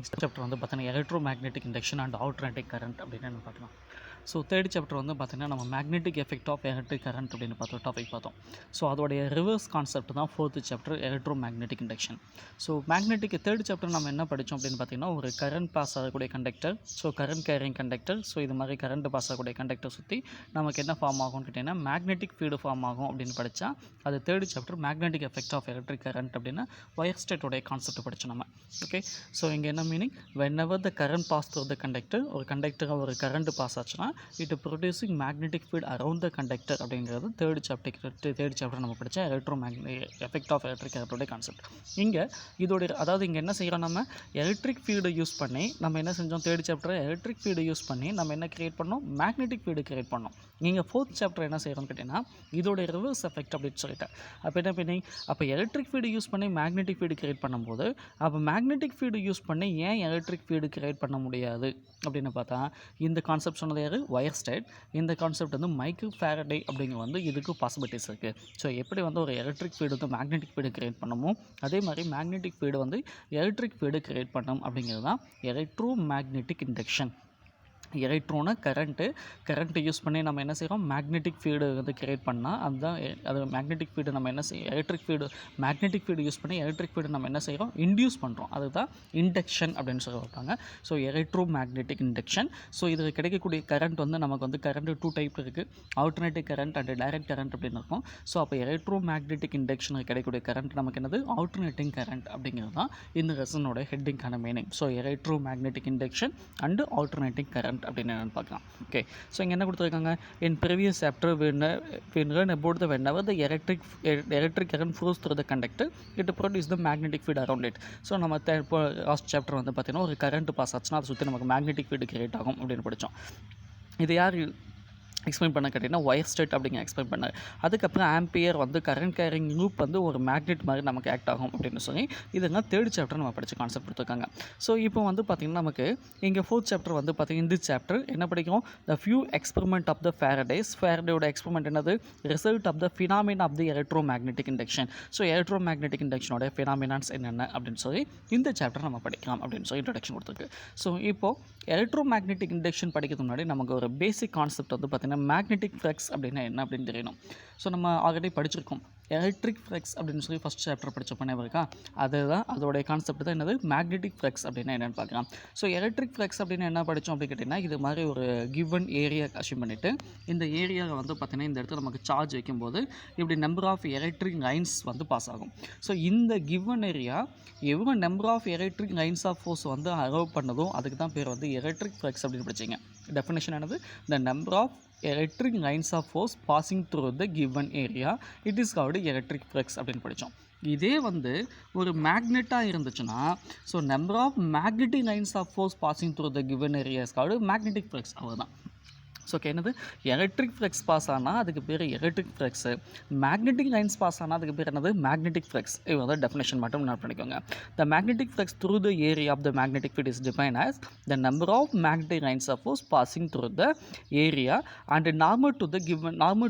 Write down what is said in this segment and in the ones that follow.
Next chapter வந்து பார்த்தீங்கன்னா electromagnetic induction and alternative current அப்படின்னு என்ன பார்க்கலாம். ஸோ தேர்ட் சாப்டர் வந்து பார்த்தீங்கன்னா நம்ம magnetic effect of electric current அப்படின்னு டாபிக் பார்த்தோம். ஸோ அதோடைய ரிவர்ஸ் கான்செப்ட் தான் fourth chapter electromagnetic induction. So magnetic third chapter நம்ம என்ன படித்தோம் அப்படின்னு பார்த்தீங்கன்னா ஒரு கரண்ட் பாஸ் ஆகக்கூடிய conductor, so current carrying conductor, so இது மாதிரி கரண்ட் பாஸ் ஆகக்கூடிய கண்டக்டர் சுற்றி நமக்கு என்ன ஃபார்ம் ஆகும்னு கேட்டிங்கன்னா மேக்னெட்டிக் ஃபீல்டு ஃபார்ம் ஆகும் அப்படின்னு படித்தா அது third chapter magnetic effect of electric current அப்படின்னா ஒயர் ஸ்டேட்டோடைய கான்செப்ட் படித்தோம் நம்ம. ஓகே, ஸோ இங்கே என்ன meaning, whenever the current pass through the conductor ஒரு கண்டக்டர் ஒரு கரண்ட் பாஸ் ஆச்சுன்னா it producing magnetic field around the conductor அப்படிங்கிறது தேர்ட் சாப்டர் நம்ம படித்த எஃபெக்ட் ஆஃப் எலக்ட்ரிக் கரண்டோட கான்செப்ட். இங்கே இதோட அதாவது இங்கே என்ன செய்கிறோம், நம்ம எலக்ட்ரிக் ஃபீல்டு யூஸ் பண்ணி நம்ம என்ன செஞ்சோம், third chapter electric field use பண்ணி நம்ம என்ன கிரியேட் பண்ணோம், மேக்னெட்டிக் ஃபீல்டு கிரியேட் பண்ணோம். நீங்கள் ஃபோர்த் சாப்டர் என்ன செய்கிறோம்னு கேட்டிங்கன்னா இதோட ரிவர்ஸ் எஃபெக்ட் அப்படின்னு சொல்லிட்டேன். அப்போ என்ன பண்ணி அப்போ எலக்ட்ரிக் ஃபீல்டு யூஸ் பண்ணி மேக்னெட்டிக் ஃபீல்டு கிரியேட் பண்ணும்போது அப்போ மேக்னெட்டிக் ஃபீல்டு யூஸ் பண்ணி ஏன் எலக்ட்ரிக் ஃபீல்டு கிரியேட் பண்ண முடியாது அப்படின்னு பார்த்தா இந்த கான்செப்ட் சொன்னது யார், ஒயர் ஸ்டேட். இந்த கான்செப்ட் வந்து மைக்கேல் ஃபாரடே அப்படிங்கிற வந்து இதுக்கு பாசிபிலிட்டிஸ் இருக்குது. ஸோ எப்படி வந்து ஒரு எலக்ட்ரிக் ஃபீல்டு வந்து மேக்னெட்டிக் ஃபீல்டு கிரியேட் பண்ணமோ அதே மாதிரி மேக்னெட்டிக் ஃபீல்டு வந்து எலக்ட்ரிக் ஃபீல்டு கிரியேட் பண்ணணும் அப்படிங்கிறது தான் எலக்ட்ரோ மேக்னெட்டிக் இண்டக்ஷன். எலக்ட்ரோனை கரண்ட்டு யூஸ் பண்ணி நம்ம என்ன செய்கிறோம், மேக்னெட்டிக் ஃபீல்டு வந்து கிரியேட் பண்ணால் அதுதான் அது மேக்னெட்டிக் ஃபீல்டு நம்ம என்ன செய்யும், மேக்னெட்டிக் ஃபீல்டு யூஸ் பண்ணி எலக்ட்ரிக் ஃபீல்டு நம்ம என்ன செய்கிறோம், இன்டியூஸ் பண்ணுறோம். அதுதான் இண்டக்ஷன் அப்படின்னு சொல்லி வைப்பாங்க. So electromagnetic induction. So இதில் கிடைக்கக்கூடிய கரண்ட் வந்து நமக்கு வந்து கரண்ட் 2 டைப் இருக்குது, alternative current and direct current அப்படின்னு இருக்கும். ஸோ அப்போ எலக்ட்ரோ மேக்னெட்டிக் இண்டக்ஷனுக்கு கிடைக்கக்கூடிய கரண்ட் நமக்கு என்னது, ஆல்டர்னேட்டிங் கரண்ட் அப்படிங்கிறது தான் இந்த லெசனோட ஹெட்டிங்கான meaning. So electromagnetic induction and alternating current அப்படின்னு என்னென்னு பார்க்கலாம். ஓகே, ஸோ இங்கே என்ன கொடுத்துருக்காங்க, in previous chapter we learn about the whenever the electric current flows through the conductor it produces the magnetic field around it. So நம்ம last chapter வந்து பார்த்தீங்கன்னா ஒரு கரண்ட் பாஸ் ஆச்சுன்னா அதை சுற்றி நமக்கு மேக்னெட்டிக் ஃபீல்டு கிரியேட் ஆகும் அப்படின்னு படித்தோம். இது யார் எக்ஸ்பிளைன் பண்ண கேட்டிங்கன்னா ஒயர் ஸ்டேட் அப்படிங்க எக்ஸ்பிளைன் பண்ணார். அதுக்கப்புறம் ஆம்பியர் வந்து கரண்ட் கேரிங் லூப் வந்து ஒரு மேக்னெட் மாதிரி நமக்கு ஆக்ட் ஆகும் அப்படின்னு சொல்லி இதெல்லாம் தேர்ட் சாப்டர் நம்ம படித்த கான்செப்ட் கொடுத்துருக்காங்க. ஸோ இப்போ வந்து பார்த்திங்கன்னா நமக்கு இங்கே ஃபோர்த் சாப்டர் வந்து பார்த்திங்கன்னா இந்த சாப்டர் என்ன படிக்கும், the few experiment of the ஃபேரடேயோட எக்ஸ்பெரிமெண்ட் என்னது, result of the phenomena of the electromagnetic induction. So electromagnetic இண்டக்ஷனோட ஃபினாமினான்ஸ் என்னென்ன அப்படின்னு சொல்லி இந்த சாப்டர் நம்ம படிக்கலாம் அப்படின்னு சொல்லி இன்ட்ரடக்ஷன் கொடுத்துருக்கு. ஸோ இப்போது எலக்ட்ரோ மேக்னெட்டிக் இண்டக்ஷன் படிக்கிறதுக்கு முன்னாடி நமக்கு ஒரு பேசிக் கான்செப்ட் வந்து பார்த்திங்கன்னா மேக்னெட்டிக் ஃப்ளக்ஸ் அப்படின்னா என்ன அப்படின்னு தெரியணும். ஸோ நம்ம ஆல்ரெடி படிச்சிருக்கோம் எலக்ட்ரிக் ஃப்ளக்ஸ் அப்படின்னு சொல்லி ஃபஸ்ட் சாப்டர் படித்தப்போ இருக்கா, அதுதான் அதோடைய கான்செப்ட் தான் என்னது, மேக்னெட்டிக் ஃப்ளக்ஸ் அப்படின்னா என்னென்னு பார்க்கலாம். ஸோ எலக்ட்ரிக் ஃப்ளக்ஸ் அப்படின்னு என்ன படித்தோம் அப்படின்னு கேட்டிங்கன்னா இது மாதிரி ஒரு கிவன் ஏரியா அஷ்யூம் பண்ணிவிட்டு இந்த ஏரியாவை வந்து பார்த்திங்கன்னா இந்த இடத்துல நமக்கு சார்ஜ் வைக்கும்போது இப்படி நம்பர் ஆஃப் எலக்ட்ரிக் லைன்ஸ் வந்து பாஸ் ஆகும். ஸோ இந்த கிவன் ஏரியா எவ்வளோ number of electric lines of force வந்து அலோவ் பண்ணதும் அதுக்கு தான் பேர் வந்து எலக்ட்ரிக் ஃப்ளக்ஸ் அப்படின்னு படிச்சிங்க. டெஃபினேஷன் என்னது, the number of electric lines of force passing through the given area it is called electric flux அப்படின்னு படித்தோம். இதே வந்து ஒரு மேக்னெட்டாக இருந்துச்சுன்னா so number of magnetic lines of force passing through the given area is called magnetic flux. அவ்வளோதான். So என்னது, electric flux pass ஆனால் அதுக்கு பேர் electric flux, magnetic lines pass ஆனால் அதுக்கு பேர் என்னது, மேக்னெட்டிக் ஃப்ளக்ஸ். இது வந்து டெஃபினேஷன் மட்டும் நோட் பண்ணிக்கோங்க. The magnetic flux through the area of the magnetic field is define as the number of magnetic lines of force passing through the area and normal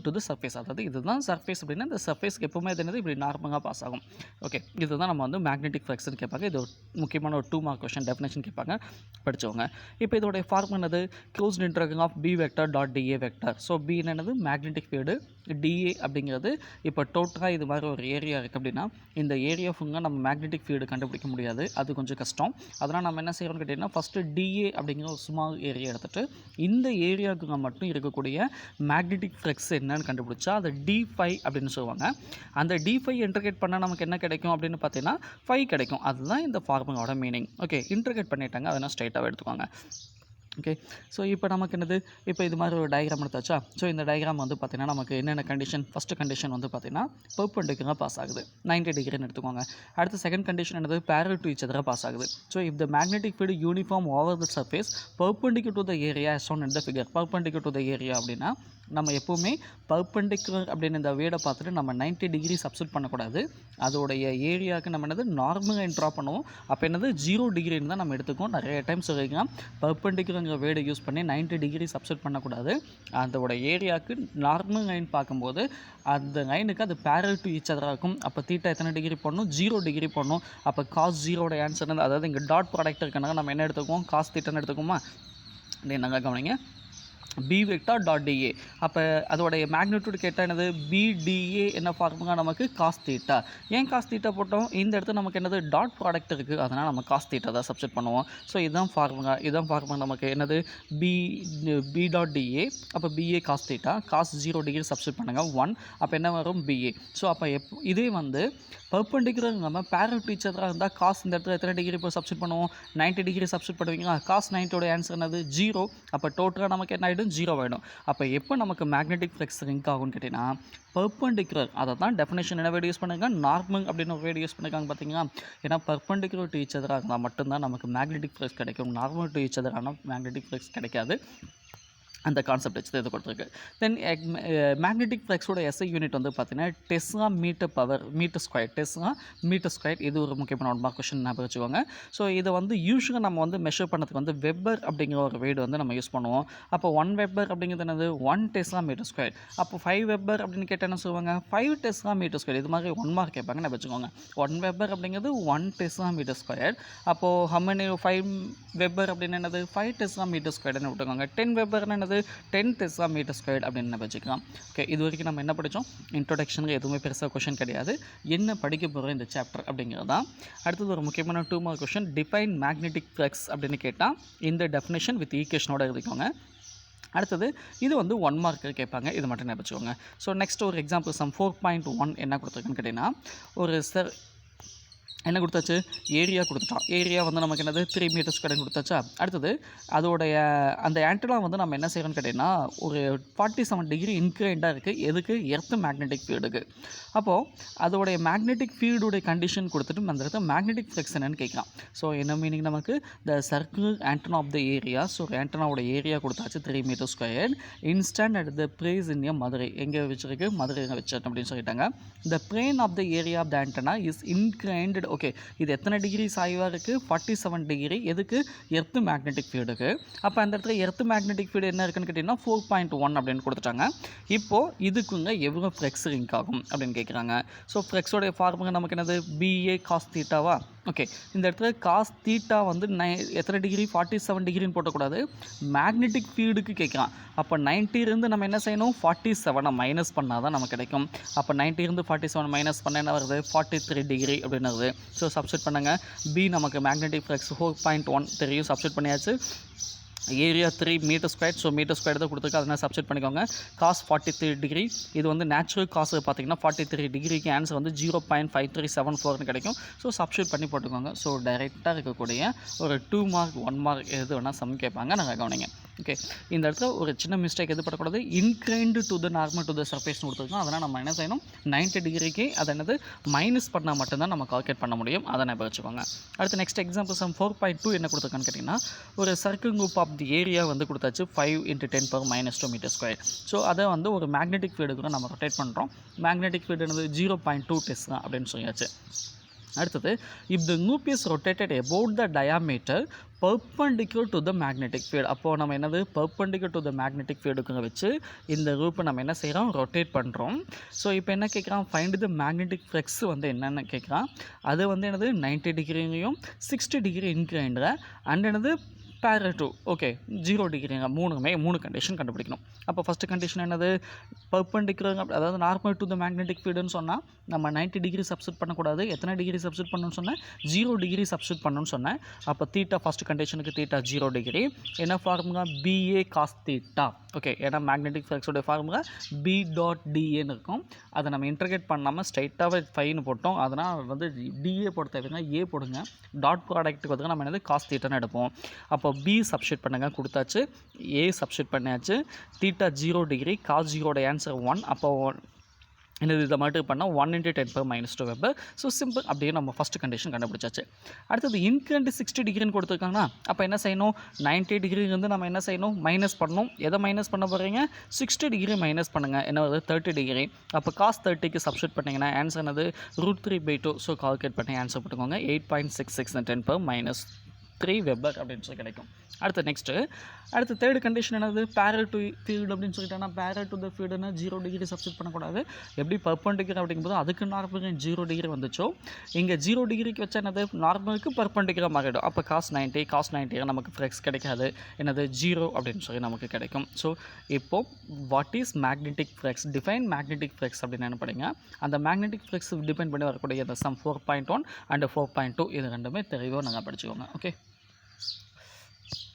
to the surface. அதாவது இதுதான் surface அப்படின்னா இந்த சர்ஃபேஸ்க்கு எப்பவுமே அது என்னது இப்படி நார்மலாக பாஸ் ஆகும். ஓகே, இதுதான் நம்ம வந்து மேக்னெட்டிக் ஃப்ளக்ஸ்னு கேட்பாங்க. இது ஒரு முக்கியமான ஒரு 2 மார்க் கொஸ்டின் டெஃபினேஷன் கேட்பாங்க, படித்தவங்க. இப்போ இதோடைய ஃபார்ம் என்னது, closed interval of B vector dot d A vector. So B என்னது மேக்னெட்டிக் ஃபீல்டு, டிஏ அப்படிங்கிறது இப்போ டோட்டலாக இது மாதிரி ஒரு ஏரியா இருக்குது அப்படின்னா இந்த ஏரியா ஃபுல்லாக நம்ம மேக்னெட்டிக் ஃபீல்டு கண்டுபிடிக்க முடியாது, அது கொஞ்சம் கஷ்டம். அதனால் நம்ம என்ன செய்கிறோம்னு கேட்டிங்கன்னா ஃபஸ்ட்டு டிஏ அப்படிங்கிற ஒரு ஸ்மால் ஏரியா எடுத்துகிட்டு இந்த ஏரியாவுக்கு மட்டும் இருக்கக்கூடிய மேக்னெட்டிக் ஃப்ளக்ஸ் என்னன்னு கண்டுபிடிச்சா அதை D5 அப்படின்னு சொல்லுவாங்க. அந்த D5 இன்டர்கேட் பண்ணால் நமக்கு என்ன கிடைக்கும் அப்படின்னு பார்த்தீங்கன்னா 5 கிடைக்கும். அதுதான் இந்த ஃபார்முலாவோட மீனிங். ஓகே, இன்டர்கேட் பண்ணிட்டாங்க, அதெல்லாம் ஸ்ட்ரைட்டாகவே எடுத்துக்கோங்க. ஓகே, ஸோ இப்போ நமக்கு என்னது, இப்போ இது மாதிரி ஒரு டயக்ராம் எடுத்தாச்சா. ஸோ இந்த டயக்ராம் வந்து பார்த்திங்கன்னா நமக்கு என்னென்ன கண்டிஷன், ஃபஸ்ட்டு கண்டிஷன் வந்து பார்த்திங்கன்னா பெர்பெண்டிகுலராக பாஸ் ஆகுது 90 டிகிரின்னு எடுத்துக்கோங்க. அடுத்து செகண்ட் கண்டிஷன் என்னது, parallel to each other pass ஆகுது. So if the magnetic field uniform over the surface perpendicular to the area as shown in the figure, perpendicular to the area அப்படின்னா நம்ம எப்போவுமே பர்பெண்டிகுலர் அப்படின்னு இந்த வேர்டை பார்த்துட்டு நம்ம 90 டிகிரி சப்ஸ்டிட் பண்ணக்கூடாது. அதோடைய ஏரியாவுக்கு நம்ம என்னது நார்மல் லைன் ட்ரா பண்ணுவோம். அப்போ என்னது 0 டிகிரின்னு தான் நம்ம எடுத்துக்கோம். நிறைய டைம் சொல்லிக்கலாம் பர்பெண்டிகுலர்ங்கிற வேர்டை யூஸ் பண்ணி 90 டிகிரி சப்ஸ்டிட் பண்ணக்கூடாது. அதோட ஏரியாவுக்கு நார்மல் லைன் பார்க்கும்போது அந்த லைனுக்கு அது பேரல் டு ஈச் அதராக இருக்கும். அப்போ தீட்டா எத்தனை டிகிரி போடணும்? 0 டிகிரி போடணும். அப்போ காஸ் 0வோட ஆன்சர் அதாவது இங்கே டாட் ப்ராடக்ட் இருக்கனால நம்ம என்ன எடுத்துக்குவோம்? காஸ் தீட்டான்னு எடுத்துக்குவோமா? என்னங்க கவனிங்க, பி வெக்டார் டாட் டிஏ. அப்போ அதோடைய மேக்னிடியூட் கேட்டால் என்னது? பிடிஏ என்ன ஃபார்முலா நமக்கு? Cos theta. ஏன் காஸ் தீட்டா போட்டோம்? இந்த இடத்துல நமக்கு என்னது? டாட் ப்ராடக்ட் இருக்குது, அதனால் நம்ம காஸ் தீட்டா தான் சப்ஸ்டிட் பண்ணுவோம். ஸோ இதுதான் ஃபார்முலா நமக்கு என்னது? B dot d A. அப்போ B A cos theta, cos 0 degree substitute பண்ணுங்கள் 1. அப்போ என்ன வரும்? பிஏ. ஸோ அப்போ இதே வந்து பர்பெண்டிகுலர் நம்ம பேரல் டு ஈச் அதராக இருந்தால் காஸ் இந்த இடத்துல எத்தனை டிகிரி இப்போ சப்ஸ்டிட் பண்ணுவோம்? 90 டிகிரி சப்ஸ்டிட் பண்ணுவீங்களா? காஸ் 90ோட ஆன்சர் என்னது? 0. அப்போ டோட்டலாக நமக்கு என்ன ஆகிடும்? 0 ஆகிடும். அப்போ எப்போ நமக்கு மேக்னெட்டிக் ஃப்ளக்ஸ் லிங்க் ஆகும்னு கேட்டிங்கன்னா பர்பெண்டிகுலர், அதை தான் டெஃபினேஷன் என்ன வேர்டு யூஸ் பண்ணிருக்காங்க? நார்மல் அப்படின்னு ஒரு வேர்டு யூஸ் பண்ணியிருக்காங்க பார்த்தீங்களா? ஏன்னா பர்பெண்டிகுலர் டு ஈச் அதராக இருந்தால் மட்டும்தான் நமக்கு மேக்னெட்டிக் ஃப்ளக்ஸ் கிடைக்கும். நார்மல் டு ஈச் அதரான மேக்னெட்டிக் ஃப்ளக்ஸ் கிடைக்காது. அந்த கான்செப்ட் வச்சு இது கொடுத்துருக்கு. தென் மேக்னெட்டிக் ஃப்ளக்ஸோட எஸ்ஐ யூனிட் வந்து பார்த்தீங்கன்னா டெஸ்லா மீட்டர் ஸ்கொயர். இது ஒரு முக்கியமான 1 மார்க் கொஸ்டின் ஞாபகம் வச்சுக்கோங்க. ஸோ இதை வந்து யூஸ்வலாக நம்ம வந்து மெஷர் பண்ணதுக்கு வந்து வெப்பர் அப்படிங்கிற ஒரு வேர்டு வந்து நம்ம யூஸ் பண்ணுவோம். அப்போ 1 வெப்பர் அப்படிங்கிறது என்னது? 1 டெஸ்லா மீட்டர் ஸ்கொயர். அப்போ 5 வெப்பர் அப்படின்னு கேட்டால் என்ன சொல்லுவாங்க? 5 டெஸ்லா மீட்டர் ஸ்கொயர். இது மாதிரி 1 மார்க் கேட்பாங்க, நான் வச்சுக்கோங்க. 1 வெப்பர் அப்படிங்கிறது 1 டெஸ்லா மீட்டர் ஸ்கொயர். அப்போது ஹம்மனி 5 வெப்பர் அப்படின்னு என்னது? 5 டெஸ்லா மீட்டர் ஸ்கொயர்னு விட்டுக்கோங்க. 10 வெப்பர்னு என்னது? 10 டெஸ்லா மீட்டர் ஸ்கொயர் அப்படின்னு வச்சுக்கலாம். ஓகே, இது வரைக்கும் நம்ம என்ன படித்தோம்? இன்ட்ரோடக்ஷனுக்கு எதுவுமே பெருசாக கொஷின் கிடையாது. என்ன படிக்க போகிறோம் இந்த சாப்டர் அப்படிங்கிறது தான். அடுத்தது ஒரு முக்கியமான 2 mark question, define magnetic flux அப்படின்னு கேட்டால் இந்த டெஃபினேஷன் வித் ஈக்குவேஷனோட எழுதிக்கோங்க. அடுத்தது இது வந்து 1 மார்க்கு கேட்பாங்க, இது மட்டும் ஞாபகம் வச்சுக்கோங்க. ஸோ நெக்ஸ்ட் ஒரு எக்ஸாம்பிள் சம் 4.1 என்ன கொடுத்துருக்குன்னு கேட்டிங்கன்னா ஒரு என்ன கொடுத்தாச்சு? ஏரியா கொடுத்துட்டோம். ஏரியா வந்து நமக்கு என்னது? 3 மீட்டர் ஸ்கொயர் கொடுத்தாச்சா? அடுத்தது அதோடைய அந்த ஆண்டனா வந்து நம்ம என்ன செய்யறோம்னு கேட்டிங்கன்னா ஒரு 47 டிகிரி இன்க்ளைண்டாக இருக்குது. எதுக்கு? எர்த் மேக்னெட்டிக் ஃபீல்டுக்கு. அப்போது அதோடைய மேக்னெட்டிக் ஃபீல்டுடைய கண்டிஷன் கொடுத்துட்டு அந்த இடத்துல மேக்னெட்டிக் ஃப்ளக்ஸ் என்னன்னு கேட்கலாம். ஸோ என்ன மீனிங் நமக்கு? The circular antenna of the area. So ஆண்டனாவோட area கொடுத்தாச்சு 3 metre square. Instant at the place இன் மதுரை. எங்கே வச்சிருக்கு? மதுரையில் வச்சிருக்கு அப்படின்னு சொல்லிட்டாங்க. The plane of the area of the antenna is inclined. Okay, இது எத்தனை டிகிரி சாய்வாக இருக்குது? 47 டிகிரி. எதுக்கு? எர்த் மேக்னெட்டிக் ஃபீல்டுக்கு. அப்போ அந்த இடத்துல எர்த் மேக்னெட்டிக் ஃபீல்டு என்ன இருக்குன்னு கேட்டிங்கன்னா 4.1 அப்படின்னு கொடுத்துட்டாங்க. இப்போது இதுக்குங்க எவ்வளோ ஃப்ளெக்ஸ் லிங்க் ஆகும் அப்படின்னு கேட்குறாங்க. ஸோ ஃப்ளெக்ஸோடைய ஃபார்முலா நமக்கு என்னது? BA cos தீட்டாவா? ஓகே, இந்த இடத்துல காஸ் தீட்டா வந்து எத்தனை டிகிரி? 47 டிகிரின்னு போட்டக்கூடாது, மேக்னெட்டிக் ஃபீல்டுக்கு கேட்குறான். அப்போ 90 நம்ம என்ன செய்யணும்? 47 மைனஸ் பண்ணால் தான் நமக்கு கிடைக்கும். அப்போ 90 47 மைனஸ் பண்ண என்ன வருது? 43 டிகிரி அப்படின்னு வருது. ஸோ சப்ஸ்டிட் பண்ணுங்கள். பி நமக்கு மேக்னெட்டிக் ஃப்ளக்ஸ் 4.1 தெரியும், சப்ஸ்டிட் பண்ணியாச்சு. Area 3 metre square. So metre square தான் கொடுத்துருக்கு, அதனால் சப்ஸ்டிட் பண்ணிக்கோங்க. Cos 43 degree. இது வந்து நேச்சுரல் காசு பார்த்தீங்கன்னா 43 டிகிரிக்கு ஆன்சர் வந்து 0.5374 கிடைக்கும். ஸோ சப்ஸ்டிட் பண்ணி போட்டுக்கோங்க. ஸோ டைரெக்டாக இருக்கக்கூடிய ஒரு 2 மார்க் 1 மார்க் எது வேணால் சம் கேட்பாங்க, நாங்கள் கவனிங்க. ஓகே, இந்த இடத்துல ஒரு சின்ன மிஸ்டேக் எது படக்கூடாது? Inclined to the normal to the சர்ஃபேஸ்னு கொடுத்துருக்கோம். அதனால் நம்ம என்ன செய்யணும்? 90 டிகிரிக்கு அதை என்னது மைனஸ் பண்ணால் மட்டும்தான் நம்ம கால்குலேட் பண்ண முடியும். அதை நான் வச்சுக்கோங்க. அடுத்து நெக்ஸ்ட் எக்ஸாம்பிள் சம் 4.2 என்ன கொடுத்துருக்கான்னு கேட்டிங்கன்னா ஒரு circle group of the area வந்து கொடுத்தாச்சு 5 × 10⁻² மீட்டர் ஸ்கொயர். ஸோ அதை வந்து ஒரு மேக்னெட்டிக் ஃபீல்டுக்கு நம்ம ரொட்டேட் பண்ணுறோம். மேக்னெட்டிக் ஃபீல்டு என்னது? 0.2 டெஸ்லா அப்படின்னு சொல்லியாச்சு. அடுத்தது if the loop is rotated about the diameter perpendicular to the magnetic field. அப்போது நம்ம என்னது? perpendicular to the magnetic fieldக்கு வச்சு இந்த லூப்பை நம்ம என்ன செய்கிறோம்? ரொட்டேட் பண்ணுறோம். ஸோ இப்போ என்ன கேட்குறான்? ஃபைண்ட் த மேக்னெட்டிக் ஃப்ளக்ஸ் வந்து என்னென்னு கேட்குறான். அது வந்து என்னது? 90 டிகிரிலையும் 60 டிகிரி இன்க்ளைண்டில் அண்ட் என்னது parallel to ஓகே 0 டிகிரிங்க. மூணு கண்டிஷன் கண்டுபிடிக்கணும். அப்போ ஃபஸ்ட்டு கண்டிஷன் என்னது? பர்பெண்டிகுலர், அதாவது நார்மல் டு த மேக்னெட்டிக் ஃபீல்டுன்னு சொன்னால் நம்ம 90 டிகிரி சப்ஸ்டிட் பண்ணக்கூடாது. எத்தனை டிகிரி சப்ஸ்டிட் பண்ணணும்னு சொன்னேன்? 0 டிகிரி சப்ஸ்டிட் பண்ணணும்னு சொன்னேன். அப்போ தீட்டா ஃபஸ்ட்டு கண்டிஷனுக்கு தீட்டா 0 டிகிரி. என்ன formula? B A cos theta. Okay, ஏன்னா மேக்னெட்டிக் ஃப்ளக்ஸோட ஃபார்முலா பி டாட் டிஏன்னு இருக்கும். அதை நம்ம இன்டர்கேட் பண்ணாமல் ஸ்ட்ரைட்டாகவே 5ன்னு போட்டோம். அதனால் வந்து டிஏ போட தேவைங்க, ஏ போடுங்க. டாட் ப்ராடக்ட்டுக்கு வந்து நம்ம என்னது? காஸ் தீட்டான்னு எடுப்போம். அப்போ பி சப்ஸ்டிட் பண்ணுங்கள், கொடுத்தாச்சு. ஏ சப்ஸ்டிட் பண்ணியாச்சு. தீட்டா 0 டிகிரி, காஸ் 0ோட ஆன்சர் 1. அப்போ என்னது இதை மட்டும் பண்ணால் 1 × 10⁻² வெபர். ஸோ சிம்பிள், அப்படியே நம்ம ஃபஸ்ட்டு கண்டிஷன் கண்டுபிடிச்சாச்சு. அடுத்தது இன்க்ரண்ட் 60 டிகிரின்னு கொடுத்துருக்காங்கன்னா அப்போ என்ன செய்யணும், 90 டிகிரி வந்து நம்ம என்ன செய்யணும், மைனஸ் பண்ணணும். எதை மைனஸ் பண்ண போகிறீங்க, 60 டிகிரி மைனஸ் பண்ணுங்கள், என்ன வருது 30 டிகிரி. அப்போ cos 30க்கு சப்ஸ்டியூட் பண்ணிங்கன்னா ஆன்சர் என்னது √3/2. ஸோ கால்குலேட் பண்ணி ஆன்சர் போட்டுக்கோங்க. 8.66 × 10⁻³ வெபர் அப்படின்னு சொல்லி கிடைக்கும். அடுத்து தேர்டு கண்டிஷன் என்னது, பேரல் டு ஃபீல்டு அப்படின்னு சொல்லிட்டாங்கன்னா பேரல் டு த ஃபீல்டுனா 0 டிகிரி சப்ஸ்டியூட் பண்ணக்கூடாது. எப்படி பர்பண்டிகுலர் அப்படிங்கும்போது அதுக்கு நார்மலுக்கு 0 டிகிரி வந்துச்சோ இங்கே 0 டிகிரிக்கு வச்சா என்னது நார்மலுக்கு பர்பண்டிகுலர் மாறிடும். அப்போ cos 90 நமக்கு ஃப்ளெக்ஸ் கிடைக்காது, என்னது 0 அப்படின்னு சொல்லி நமக்கு கிடைக்கும். ஸோ இப்போது what is magnetic flex, define magnetic flex அப்படின்னு என்ன படிங்க. அந்த மேக்னெட்டிக் ஃப்ளெக்ஸ் டிபெண்ட் பண்ணி வரக்கூடிய இந்த சம் 4.1 அண்ட் 4.2 இது ரெண்டுமே தெளிவாக நாங்கள் படிச்சுக்கோங்க. ஓகே.